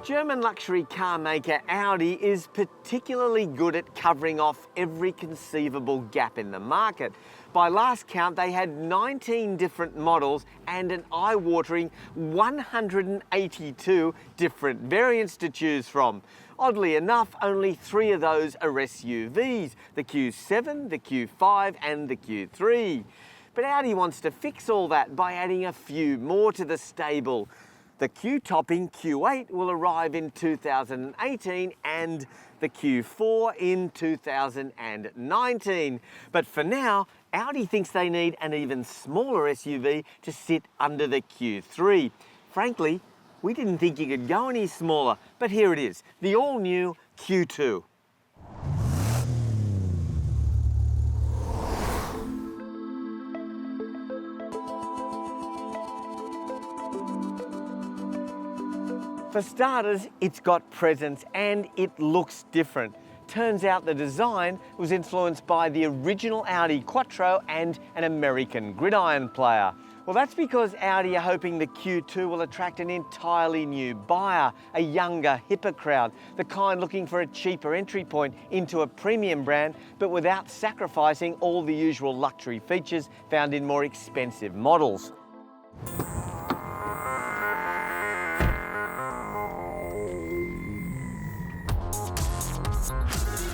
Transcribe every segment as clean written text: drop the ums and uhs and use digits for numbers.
German luxury car maker Audi is particularly good at covering off every conceivable gap in the market. By last count, they had 19 different models and an eye-watering 182 different variants to choose from. Oddly enough, only 3 of those are SUVs, the Q7, the Q5 and the Q3. But Audi wants to fix all that by adding a few more to the stable. The Q-topping Q8 will arrive in 2018 and the Q4 in 2019. But for now, Audi thinks they need an even smaller SUV to sit under the Q3. Frankly, we didn't think you could go any smaller, but here it is, the all-new Q2. For starters, it's got presence and it looks different. Turns out the design was influenced by the original Audi Quattro and an American gridiron player. Well, that's because Audi are hoping the Q2 will attract an entirely new buyer, a younger, hipper crowd, the kind looking for a cheaper entry point into a premium brand, but without sacrificing all the usual luxury features found in more expensive models.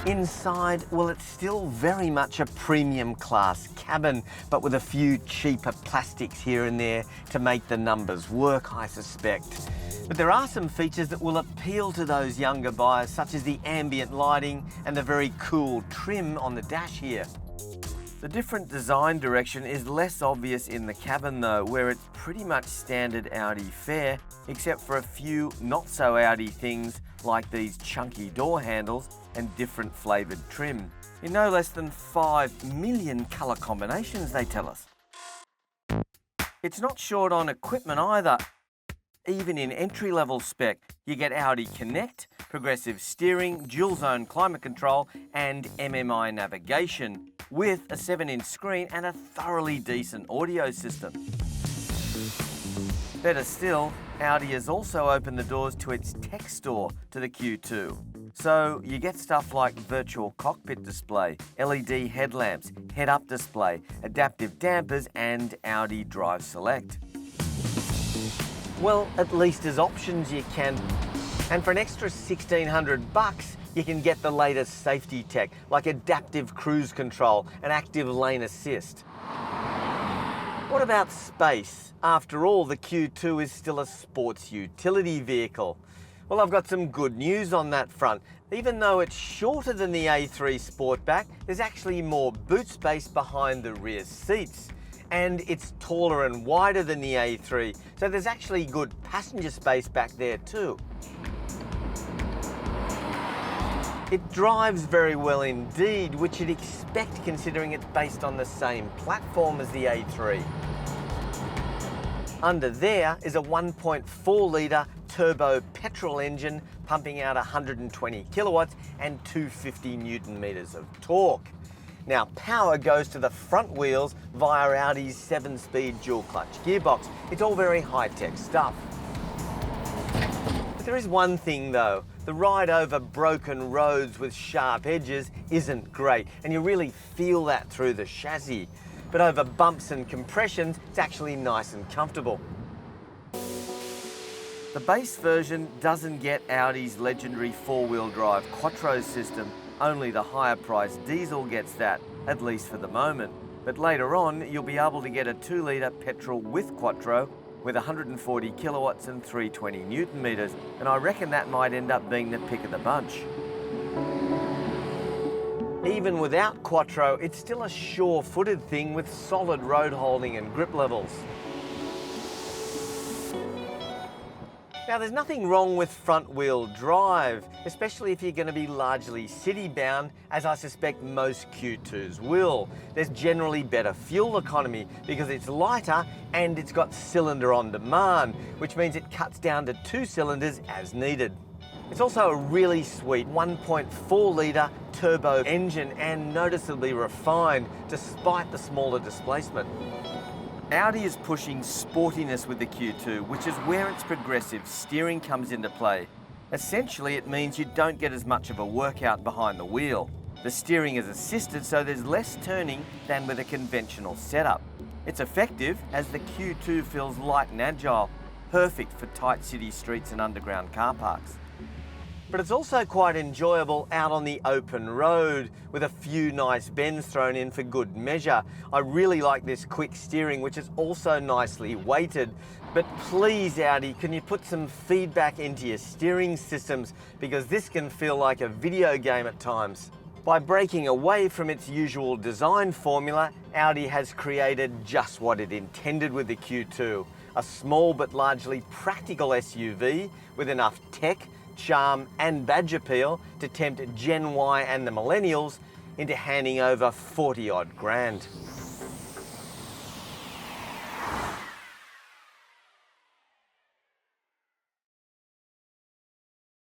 Inside, well, it's still very much a premium class cabin, but with a few cheaper plastics here and there to make the numbers work, I suspect. But there are some features that will appeal to those younger buyers, such as the ambient lighting and the very cool trim on the dash here. The different design direction is less obvious in the cabin though, where it's pretty much standard Audi fare, except for a few not so Audi things like these chunky door handles and different flavoured trim. In no less than 5 million colour combinations, they tell us. It's not short on equipment either. Even in entry-level spec, you get Audi Connect, progressive steering, dual-zone climate control and MMI navigation, with a 7-inch screen and a thoroughly decent audio system. Better still, Audi has also opened the doors to its tech store to the Q2. So you get stuff like virtual cockpit display, LED headlamps, head-up display, adaptive dampers and Audi Drive Select. Well, at least as options you can. And for an extra $1,600, you can get the latest safety tech, like adaptive cruise control and active lane assist. What about space? After all, the Q2 is still a sports utility vehicle. Well, I've got some good news on that front. Even though it's shorter than the A3 Sportback, there's actually more boot space behind the rear seats. And it's taller and wider than the A3, so there's actually good passenger space back there too. It drives very well indeed, which you'd expect considering it's based on the same platform as the A3. Under there is a 1.4 litre turbo petrol engine pumping out 120 kilowatts and 250 newton meters of torque. Now, power goes to the front wheels via Audi's 7-speed dual-clutch gearbox. It's all very high-tech stuff. But there is one thing though. The ride over broken roads with sharp edges isn't great, and you really feel that through the chassis. But over bumps and compressions, it's actually nice and comfortable. The base version doesn't get Audi's legendary 4-wheel drive Quattro system. Only the higher priced diesel gets that, at least for the moment. But later on, you'll be able to get a 2-litre petrol with Quattro with 140 kilowatts and 320 newton meters, and I reckon that might end up being the pick of the bunch. Even without Quattro, it's still a sure-footed thing with solid road holding and grip levels. Now, there's nothing wrong with front-wheel drive, especially if you're going to be largely city-bound, as I suspect most Q2s will. There's generally better fuel economy because it's lighter and it's got cylinder on demand, which means it cuts down to 2 cylinders as needed. It's also a really sweet 1.4 litre turbo engine and noticeably refined despite the smaller displacement. Audi is pushing sportiness with the Q2, which is where its progressive steering comes into play. Essentially, it means you don't get as much of a workout behind the wheel. The steering is assisted, so there's less turning than with a conventional setup. It's effective as the Q2 feels light and agile, perfect for tight city streets and underground car parks. But it's also quite enjoyable out on the open road with a few nice bends thrown in for good measure. I really like this quick steering, which is also nicely weighted. But please, Audi, can you put some feedback into your steering systems, because this can feel like a video game at times. By breaking away from its usual design formula, Audi has created just what it intended with the Q2, a small but largely practical SUV with enough tech, charm and badge appeal to tempt Gen Y and the millennials into handing over 40 odd grand.